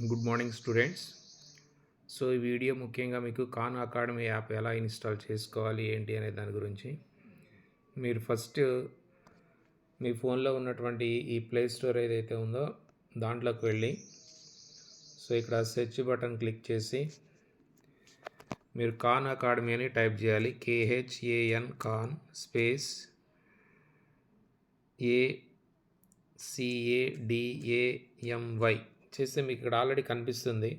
Good morning students. So ఈ video ముఖ్యంగా మీకు ఖాన్ అకాడమీ యాప్ ఎలా ఇన్స్టాల్ చేసుకోవాలి ఏంటి అనే దాని గురించి. మీరు ఫస్ట్ మీ ఫోన్లో ఉన్నటువంటి ఈ ప్లే స్టోర్ ఏదైతే ఉందో దాంట్లోకి వెళ్ళి సో ఇక్కడ సెర్చ్ బటన్ క్లిక్ చేసి మీరు ఖాన్ అకాడమీ అని టైప్ చేయాలి. KHAN ఖాన్ స్పేస్ ACADAMY చేస్తే మీకు ఇక్కడ ఆల్రెడీ కనిపిస్తుంది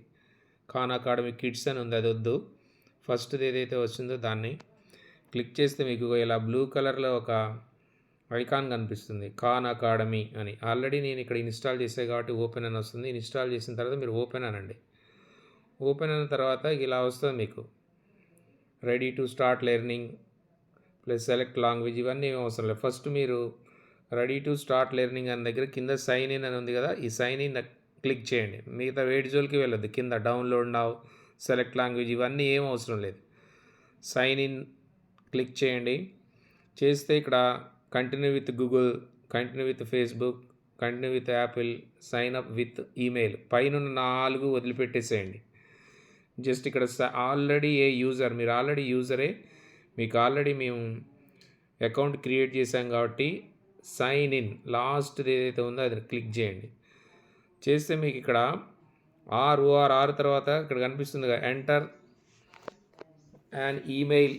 ఖాన్ అకాడమీ కిడ్స్ అని ఉంది. అది వద్దు, ఫస్ట్ది ఏదైతే వచ్చిందో దాన్ని క్లిక్ చేస్తే మీకు ఇలా బ్లూ కలర్లో ఒక ఐకాన్ కనిపిస్తుంది ఖాన్ అకాడమీ అని. ఆల్రెడీ నేను ఇక్కడ ఇన్స్టాల్ చేసే కాబట్టి ఓపెన్ అని వస్తుంది. ఇన్స్టాల్ చేసిన తర్వాత మీరు ఓపెన్ అనండి. ఓపెన్ అయిన తర్వాత ఇలా వస్తుంది మీకు ready to start learning plus select language, ఇవన్నీ ఏం అవసరం లేదు. ఫస్ట్ మీరు రెడీ టు స్టార్ట్ లెర్నింగ్ అనే దగ్గర కింద సైన్ ఇన్ అని ఉంది కదా, ఈ సైన్ ఇన్ క్లిక్ చేయండి. మిగతా వేడి జోలికి వెళ్ళొద్దు. కింద డౌన్లోడ్ నౌ, సెలెక్ట్ లాంగ్వేజ్ ఇవన్నీ ఏం అవసరం లేదు. సైన్ ఇన్ క్లిక్ చేయండి. చేస్తే ఇక్కడ continue with Google, continue with Facebook, continue with Apple, sign up with email పైన 4 వదిలిపెట్టేసేయండి. జస్ట్ ఇక్కడ ఆల్రెడీ యూజర్, మీరు ఆల్రెడీ యూజరే, మీకు ఆల్రెడీ మేము అకౌంట్ క్రియేట్ చేసాం కాబట్టి సైన్ ఇన్ లాస్ట్ది ఏదైతే ఉందో అది క్లిక్ చేయండి. చేస్తే మీకు ఇక్కడ ORR తర్వాత ఇక్కడ కనిపిస్తుంది కదా, enter and email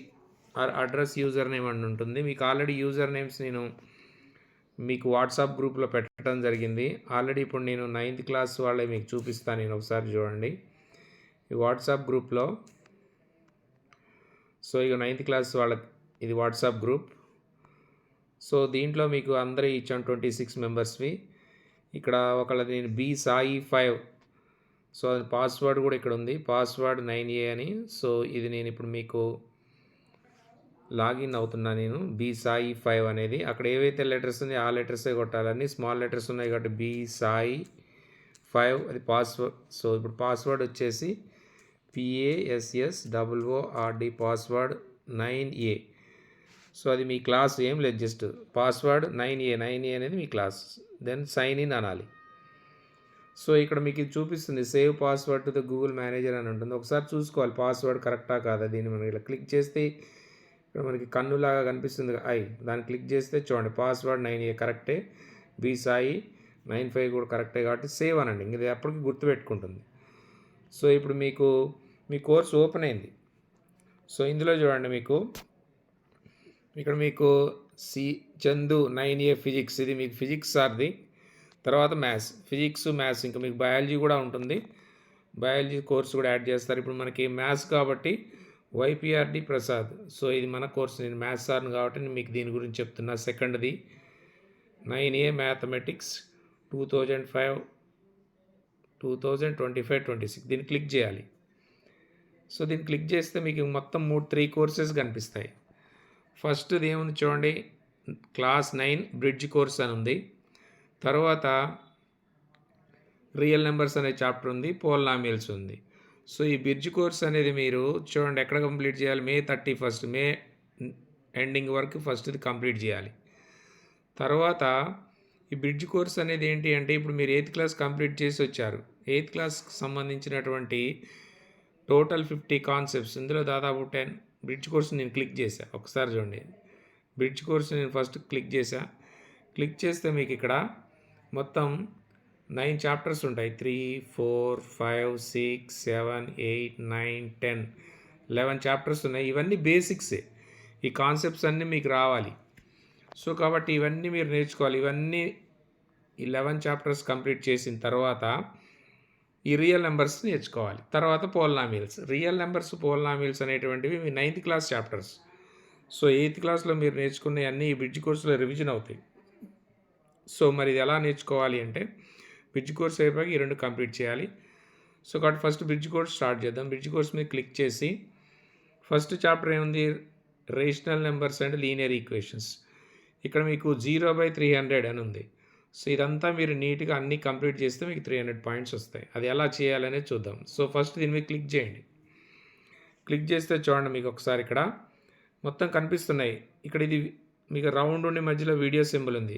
are address user name అని ఉంటుంది. మీకు ఆల్రెడీ యూజర్ నేమ్స్ నేను మీకు వాట్సాప్ గ్రూప్లో పెట్టడం జరిగింది. ఆల్రెడీ ఇప్పుడు నేను 9th క్లాస్ వాళ్ళే మీకు చూపిస్తాను. నేను ఒకసారి చూడండి ఈ వాట్సాప్ గ్రూప్లో. సో ఇక 9th క్లాస్ వాళ్ళకి ఇది వాట్సాప్ గ్రూప్. సో దీంట్లో మీకు అందరూ ఇచ్చాను 26 మెంబర్స్వి. ఇక్కడ ఒకళ్ళది నేను BSai5, సో అది పాస్వర్డ్ కూడా ఇక్కడ ఉంది, పాస్వర్డ్ 9A అని. సో ఇది నేను ఇప్పుడు మీకు లాగిన్ అవుతున్నా. నేను BSai5 అనేది అక్కడ ఏవైతే లెటర్స్ ఉన్నాయో ఆ లెటర్సే కొట్టాలని. స్మాల్ లెటర్స్ ఉన్నాయి కాబట్టి BSai5 అది పాస్వర్డ్. సో ఇప్పుడు పాస్వర్డ్ వచ్చేసి PASSWORD, పాస్వర్డ్ 9A. సో అది మీ క్లాస్, ఏం లేదు, జస్ట్ పాస్వర్డ్ 9A అనేది మీ క్లాస్. దెన్ సైన్ ఇన్ అనాలి. సో ఇక్కడ మీకు ఇది చూపిస్తుంది save password to the Google manager అని ఉంటుంది. ఒకసారి చూసుకోవాలి పాస్వర్డ్ కరెక్టా కాదా. దీన్ని మనం ఇలా క్లిక్ చేస్తే ఇక్కడ మనకి కన్నులాగా కనిపిస్తుంది దాన్ని క్లిక్ చేస్తే చూడండి పాస్వర్డ్ 9A కరెక్టే, BSai95 కూడా కరెక్టే కాబట్టి సేవ్ అనండి. ఇది ఎప్పటికీ గుర్తుపెట్టుకుంటుంది. సో ఇప్పుడు మీకు మీ కోర్స్ ఓపెన్ అయింది. సో ఇందులో చూడండి మీకు ఇక్కడ మీకు చందు 9A ఫిజిక్స్, ఇది మీకు ఫిజిక్స్ సార్ది. తర్వాత మ్యాథ్స్, ఫిజిక్స్ మ్యాథ్స్, ఇంకా మీకు బయాలజీ కూడా ఉంటుంది. బయాలజీ కోర్స్ కూడా యాడ్ చేస్తారు. ఇప్పుడు మనకి మ్యాథ్స్ కాబట్టి YPRD ప్రసాద్. సో ఇది మన కోర్స్, నేను మ్యాథ్స్ సార్ని కాబట్టి నేను మీకు దీని గురించి చెప్తున్నా. సెకండ్ది 9A మ్యాథమెటిక్స్ 2025-26 దీన్ని క్లిక్ చేయాలి. సో దీన్ని క్లిక్ చేస్తే మీకు మొత్తం 3 కోర్సెస్ కనిపిస్తాయి. ఫస్ట్ది ఏముంది చూడండి, క్లాస్ 9 బ్రిడ్జ్ కోర్స్ అని ఉంది. తర్వాత రియల్ నెంబర్స్ అనే చాప్టర్ ఉంది, పోలినామియల్స్ ఉంది. సో ఈ బ్రిడ్జ్ కోర్స్ అనేది మీరు చూడండి ఎక్కడ కంప్లీట్ చేయాలి, May 31, మే ఎండింగ్ వరకు ఫస్ట్ది కంప్లీట్ చేయాలి. తర్వాత ఈ బ్రిడ్జ్ కోర్స్ అనేది ఏంటి అంటే, ఇప్పుడు మీరు 8th క్లాస్ కంప్లీట్ చేసి వచ్చారు. 8th క్లాస్కి సంబంధించినటువంటి టోటల్ 50 కాన్సెప్ట్స్, ఇందులో దాదాపు 10 బ్రిడ్జ్ కోర్స్ నేను క్లిక్ చేశాను. ఒకసారి చూడండి, బ్రిడ్జ్ కోర్స్ నేను ఫస్ట్ క్లిక్ చేశా. క్లిక్ చేస్తే మీకు ఇక్కడ మొత్తం 9 చాప్టర్స్ ఉంటాయి. 3, 4, 5, 6, 7, 8, 9, 10, 11 చాప్టర్స్ ఉన్నాయి. ఇవన్నీ బేసిక్సే, ఈ కాన్సెప్ట్స్ అన్నీ మీకు రావాలి. సో కాబట్టి ఇవన్నీ మీరు నేర్చుకోవాలి. ఇవన్నీ 11 చాప్టర్స్ కంప్లీట్ చేసిన తర్వాత ఈ రియల్ నెంబర్స్ నేర్చుకోవాలి. తర్వాత పోలినామియల్స్, రియల్ నెంబర్స్, పోలినామియల్స్ అనేటువంటివి మీ 9th class chapters. So 8th క్లాస్లో మీరు నేర్చుకునే అన్నీ ఈ బ్రిడ్జ్ కోర్సులో రివిజన్ అవుతాయి. సో మరి ఇది ఎలా నేర్చుకోవాలి అంటే, బ్రిడ్జ్ కోర్స్ అయిపోయాక ఈ 2 కంప్లీట్ చేయాలి. సో కాబట్టి ఫస్ట్ బ్రిడ్జ్ కోర్స్ స్టార్ట్ చేద్దాం. బ్రిడ్జ్ కోర్స్ మీద క్లిక్ చేసి ఫస్ట్ చాప్టర్ ఏముంది, rational numbers and linear equations. ఇక్కడ మీకు 0/300 అని ఉంది. సో ఇదంతా మీరు నీట్గా అన్నీ కంప్లీట్ చేస్తే మీకు 300 పాయింట్స్ వస్తాయి. అది ఎలా చేయాలనేది చూద్దాం. సో ఫస్ట్ దీని మీద క్లిక్ చేయండి. క్లిక్ చేస్తే చూడండి మీకు ఒకసారి ఇక్కడ మొత్తం కనిపిస్తున్నాయి. ఇక్కడ ఇది మీకు రౌండ్ ఉండి మధ్యలో వీడియో సింబల్ ఉంది,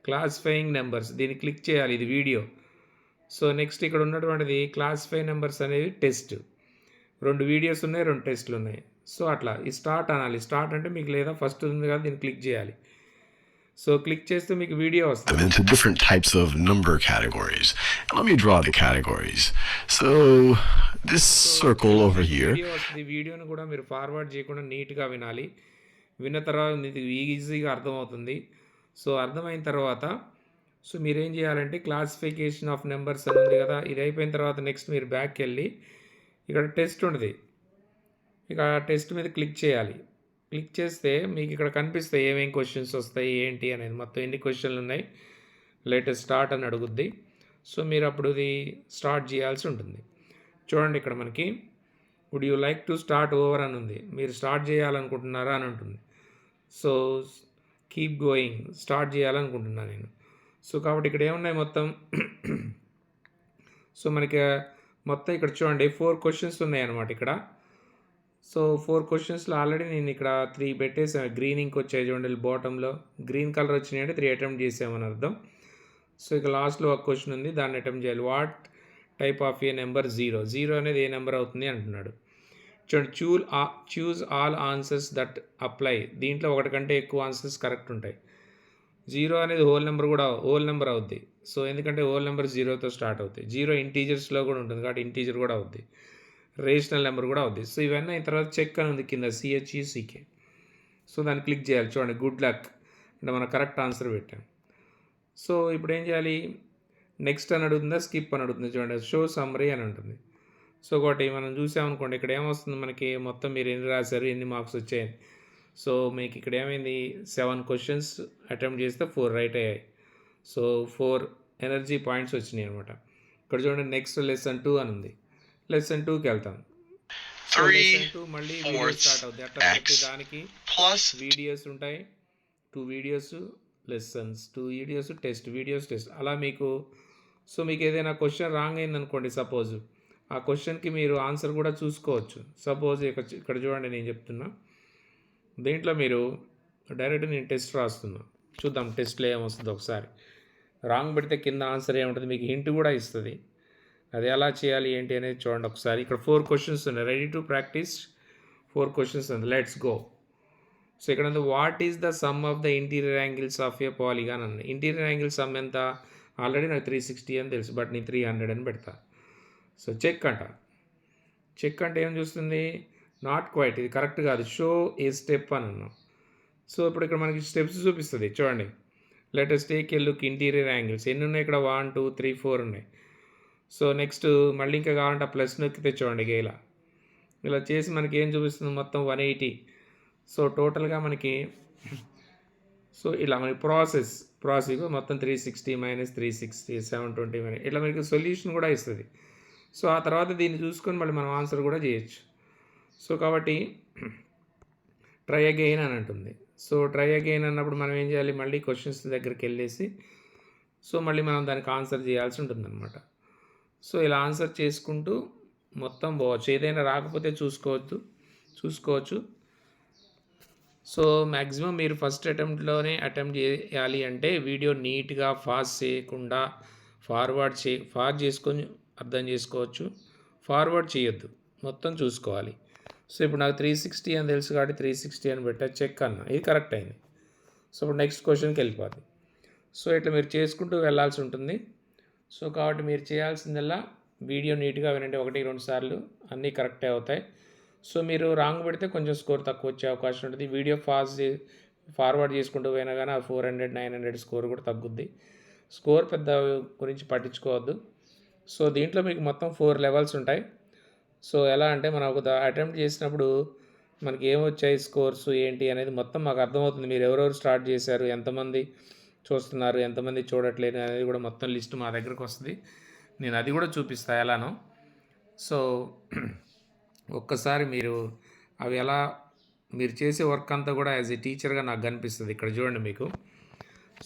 క్లాసిఫైయింగ్ నెంబర్స్. దీన్ని క్లిక్ చేయాలి. ఇది వీడియో. సో నెక్స్ట్ ఇక్కడ ఉన్నటువంటిది క్లాసిఫై నెంబర్స్ అనేవి టెస్ట్. 2 వీడియోస్ ఉన్నాయి, 2 టెస్టులు ఉన్నాయి. సో అట్లా ఈ స్టార్ట్ అనాలి. స్టార్ట్ అంటే మీకు లేదా ఫస్ట్ ఉంది కదా దీన్ని క్లిక్ చేయాలి. సో క్లిక్ చేస్తే మీకు వీడియో వస్తుంది. Into different types of number categories. And let me draw the categories. So this circle over here. Video వస్తుంది. వీడియోని కూడా మీరు ఫార్వర్డ్ చేయకుండా నీట్గా వినాలి. విన్న తర్వాత మీకు ఈజీగా అర్థమవుతుంది. సో అర్థమైన తర్వాత సో మీరేం చేయాలంటే క్లాసిఫికేషన్ ఆఫ్ నెంబర్స్ అని ఉంది కదా, ఇది అయిపోయిన తర్వాత నెక్స్ట్ మీరు బ్యాక్కి వెళ్ళి ఇక్కడ టెస్ట్ ఉంటుంది, ఇక టెస్ట్ మీద క్లిక్ చేయాలి. క్లిక్ చేస్తే మీకు ఇక్కడ కనిపిస్తాయి ఏమేమి క్వశ్చన్స్ వస్తాయి ఏంటి అనేది, మొత్తం ఎన్ని క్వశ్చన్లు ఉన్నాయి, లేటెస్ట్ స్టార్ట్ అని అడుగుద్ది. సో మీరు అప్పుడు ఇది స్టార్ట్ చేయాల్సి ఉంటుంది. చూడండి ఇక్కడ మనకి would you like to start over అని ఉంది, మీరు స్టార్ట్ చేయాలనుకుంటున్నారా అని ఉంటుంది. సో కీప్ గోయింగ్, స్టార్ట్ చేయాలనుకుంటున్నాను నేను. సో కాబట్టి ఇక్కడ ఏమున్నాయి మొత్తం సో మనకి మొత్తం ఇక్కడ చూడండి 4 క్వశ్చన్స్ ఉన్నాయి అన్నమాట ఇక్కడ. సో 4 క్వశ్చన్స్లో ఆల్రెడీ నేను ఇక్కడ 3 పెట్టేసాను. గ్రీన్ ఇంక్ వచ్చాయి చూడండి, బాటంలో గ్రీన్ కలర్ వచ్చినాయి అంటే 3 అటెంప్ట్ చేసామని అర్థం. సో ఇక లాస్ట్లో ఒక క్వశ్చన్ ఉంది, దాన్ని అటెంప్ట్ చేయాలి. What type of A number 0 అనేది ఏ నెంబర్ అవుతుంది అంటున్నాడు. చూడండి choose all answers that apply, దీంట్లో ఒకటి కంటే ఎక్కువ ఆన్సర్స్ కరెక్ట్ ఉంటాయి. 0 అనేది హోల్ నెంబర్ అవుద్ది. సో ఎందుకంటే హోల్ నెంబర్ 0తో స్టార్ట్ అవుతాయి. 0 ఇంటీజర్స్లో కూడా ఉంటుంది కాబట్టి ఇంటీజర్ కూడా అవుద్ది, రేషనల్ నెంబర్ కూడా అవుద్ది. సో ఇవన్నీ అయిన తర్వాత చెక్ అని ఉంది కింద CHECK. సో దాన్ని క్లిక్ చేయాలి. చూడండి గుడ్ లక్ అంటే మనం కరెక్ట్ ఆన్సర్ పెట్టాం. సో ఇప్పుడు ఏం చేయాలి, నెక్స్ట్ అని అడుగుతుందా స్కిప్ అని అడుగుతుంది. చూడండి షో సమ్మరీ అని ఉంటుంది. సో ఒకటి మనం చూసామనుకోండి ఇక్కడ ఏమొస్తుంది మనకి, మొత్తం మీరు ఎన్ని రాశారు, ఎన్ని మార్క్స్ వచ్చాయని. సో మీకు ఇక్కడ ఏమైంది 7 క్వశ్చన్స్ అటెంప్ట్ చేస్తే 4 రైట్ అయ్యాయి. సో 4 ఎనర్జీ పాయింట్స్ వచ్చినాయి అనమాట. ఇక్కడ చూడండి నెక్స్ట్ లెసన్ 2 అని ఉంది. లెసన్ 2కి వెళ్తాం. లెసన్ 2 మళ్ళీ వీడియో స్టార్ట్ అవుతుంది. అట్లా ప్రతి దానికి వీడియోస్ ఉంటాయి, 2 వీడియోస్ లెసన్స్, 2 వీడియోస్ టెస్ట్ అలా మీకు. సో మీకు ఏదైనా క్వశ్చన్ రాంగ్ అయిందనుకోండి సపోజ్, ఆ క్వశ్చన్కి మీరు ఆన్సర్ కూడా చూసుకోవచ్చు. సపోజ్ ఇక్కడ చూడండి నేను చెప్తున్నా, దీంట్లో మీరు డైరెక్ట్ నేను టెస్ట్ రాస్తున్నా, చూద్దాం టెస్ట్లో ఏమొస్తుందో ఒకసారి. రాంగ్ పెడితే కింద ఆన్సర్ ఏముంటుంది మీకు హింట్ కూడా ఇస్తుంది, అది ఎలా చేయాలి ఏంటి అనేది చూడండి ఒకసారి. ఇక్కడ 4 క్వశ్చన్స్ ఉన్నాయి, రెడీ టు ప్రాక్టీస్ 4 క్వశ్చన్స్ ఉంది, లెట్స్ గో. సో ఇక్కడ ఉంది what is the sum of the interior angles of A polygon అన్న. ఇంటీరియర్ యాంగిల్ సమ్ ఎంత, ఆల్రెడీ నాకు 360 అని తెలుసు, బట్ నేను 300 అని పెడతా. సో చెక్ అంటే ఏం చూస్తుంది, నాట్ క్వైట్, ఇది కరెక్ట్ కాదు, షో ఏ స్టెప్ అని అన్నాం. సో ఇప్పుడు ఇక్కడ మనకి స్టెప్స్ చూపిస్తుంది చూడండి. Latest take a look interior angles ఎన్ని ఉన్నాయి ఇక్కడ, 1 2 3 4 ఉన్నాయి. సో నెక్స్ట్ మళ్ళీ ఇంకా కావాలంటే ఆ ప్లస్ నొక్కితే చూడండి ఇలా చేసి మనకి ఏం చూపిస్తుంది మొత్తం 180. సో టోటల్గా మనకి సో ఇలా మనకి ప్రాసెస్ మొత్తం 360 - 360 720 ఇట్లా మనకి సొల్యూషన్ కూడా ఇస్తుంది. సో ఆ తర్వాత దీన్ని చూసుకొని మళ్ళీ మనం ఆన్సర్ కూడా చేయొచ్చు. సో కాబట్టి ట్రై అగెయిన్ అని అంటుంది. సో ట్రై అగెయిన్ అన్నప్పుడు మనం ఏం చేయాలి, మళ్ళీ క్వశ్చన్స్ దగ్గరికి వెళ్ళేసి సో మళ్ళీ మనం దానికి ఆన్సర్ చేయాల్సి ఉంటుందన్నమాట. సో ఇలా ఆన్సర్ చేసుకుంటూ మొత్తం పోవచ్చు, ఏదైనా రాకపోతే చూసుకోవచ్చు. సో మ్యాక్సిమం మీరు ఫస్ట్ అటెంప్ట్లోనే అటెంప్ట్ చేయాలి అంటే వీడియో నీట్గా ఫాస్ట్ చేయకుండా ఫార్వర్డ్ చేసుకొని అర్థం చేసుకోవచ్చు, ఫార్వర్డ్ చేయొద్దు, మొత్తం చూసుకోవాలి. సో ఇప్పుడు నాకు 360 అని తెలుసు కాబట్టి 360 అని పెట్టా, చెక్ అన్న, ఇది కరెక్ట్ అయింది. సో ఇప్పుడు నెక్స్ట్ క్వశ్చన్కి వెళ్ళిపోతుంది. సో ఇట్లా మీరు చేసుకుంటూ వెళ్ళాల్సి ఉంటుంది. సో కాబట్టి మీరు చేయాల్సిందల్లా వీడియో నీట్గా వినండి, 1-2 సార్లు అన్నీ కరెక్టే అవుతాయి. సో మీరు రాంగ్ పెడితే కొంచెం స్కోర్ తక్కువ వచ్చే అవకాశం ఉంటుంది. వీడియో ఫార్వర్డ్ చేసుకుంటూ పోయినా కానీ ఆ 400 900 స్కోర్ కూడా తగ్గుద్ది. స్కోర్ పెద్ద గురించి పట్టించుకోవద్దు. సో దీంట్లో మీకు మొత్తం 4 లెవెల్స్ ఉంటాయి. సో ఎలా అంటే మనం ఒక అటెంప్ట్ చేసినప్పుడు మనకి ఏమొచ్చాయి స్కోర్స్ ఏంటి అనేది మొత్తం మాకు అర్థమవుతుంది. మీరు ఎవరెవరు స్టార్ట్ చేశారు, ఎంతమంది చూస్తున్నారు, ఎంతమంది చూడట్లేదు అనేది కూడా మొత్తం లిస్ట్ మా దగ్గరకు వస్తుంది. నేను అది కూడా చూపిస్తాను ఎలానో. సో ఒక్కసారి మీరు అవి ఎలా మీరు చేసే వర్క్ అంతా కూడా యాజ్ ఏ టీచర్గా నాకు కనిపిస్తుంది. ఇక్కడ చూడండి మీకు.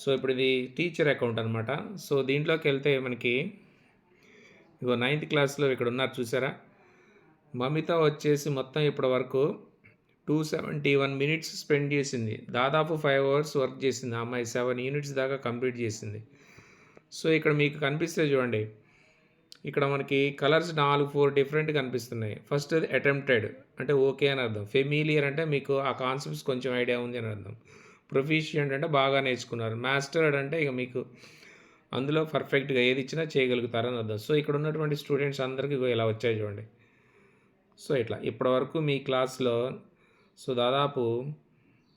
సో ఇప్పుడు ఇది టీచర్ అకౌంట్ అనమాట. సో దీంట్లోకి వెళ్తే మనకి ఇగో 9th క్లాస్లో ఇక్కడ ఉన్నారు చూసారా, మమిత వచ్చేసి మొత్తం ఇప్పటి వరకు 271 మినిట్స్ స్పెండ్ చేసింది, దాదాపు 5 అవర్స్ వర్క్ చేసింది. ఆ అమ్మాయి 7 యూనిట్స్ దాకా కంప్లీట్ చేసింది. సో ఇక్కడ మీకు కనిపిస్తే చూడండి ఇక్కడ మనకి కలర్స్ 4 డిఫరెంట్ కనిపిస్తున్నాయి. ఫస్ట్ అటెంప్టెడ్ అంటే ఓకే అని అర్థం. ఫెమిలియర్ అంటే మీకు ఆ కాన్సెప్ట్స్ కొంచెం ఐడియా ఉంది అని అర్థం. ప్రొఫిషియంట్ అంటే బాగా నేర్చుకున్నారు. మాస్టర్డ్ అంటే ఇక మీకు అందులో పర్ఫెక్ట్గా ఏది ఇచ్చినా చేయగలుగుతారని అర్థం. సో ఇక్కడ ఉన్నటువంటి స్టూడెంట్స్ అందరికీ ఇగో ఇలా వచ్చాయి చూడండి. సో ఇట్లా ఇప్పటివరకు మీ క్లాస్లో సో దాదాపు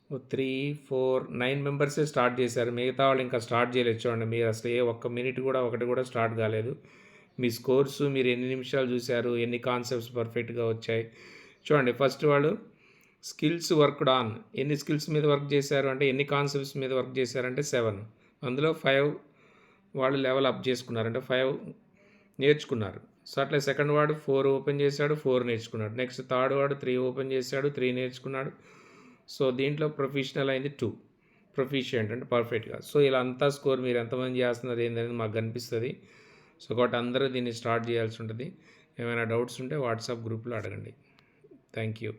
3, 4, 9 మెంబర్సే స్టార్ట్ చేశారు. మిగతా వాళ్ళు ఇంకా స్టార్ట్ చేయలేదు చూడండి. మీరు అసలు ఒక్క మినిట్ కూడా ఒకటి కూడా స్టార్ట్ కాలేదు. మీ స్కోర్సు మీరు ఎన్ని నిమిషాలు చూశారు, ఎన్ని కాన్సెప్ట్స్ పర్ఫెక్ట్గా వచ్చాయి చూడండి. ఫస్ట్ వాళ్ళు స్కిల్స్ వర్క్డ్ ఆన్ ఎన్ని స్కిల్స్ మీద వర్క్ చేశారు అంటే ఎన్ని కాన్సెప్ట్స్ మీద వర్క్ చేశారంటే 7. అందులో 5 వాళ్ళు లెవెల్ అప్ చేసుకున్నారు అంటే 5 నేర్చుకున్నారు. సో అట్లా సెకండ్ వాడు 4 ఓపెన్ చేశాడు, 4 నేర్చుకున్నాడు. నెక్స్ట్ థర్డ్ వాడు 3 ఓపెన్ చేశాడు, 3 నేర్చుకున్నాడు. సో దీంట్లో ప్రొఫెషనల్ అయింది 2, ప్రొఫిషియంట్ అంటే పర్ఫెక్ట్గా. సో ఇలా అంతా స్కోర్ మీరు ఎంతమంది చేస్తున్నారు ఏంటనేది మాకు కనిపిస్తుంది. సో కాబట్టి అందరూ దీన్ని స్టార్ట్ చేయాల్సి ఉంటుంది. ఏమైనా డౌట్స్ ఉంటే వాట్సాప్ గ్రూప్లో అడగండి. Thank you.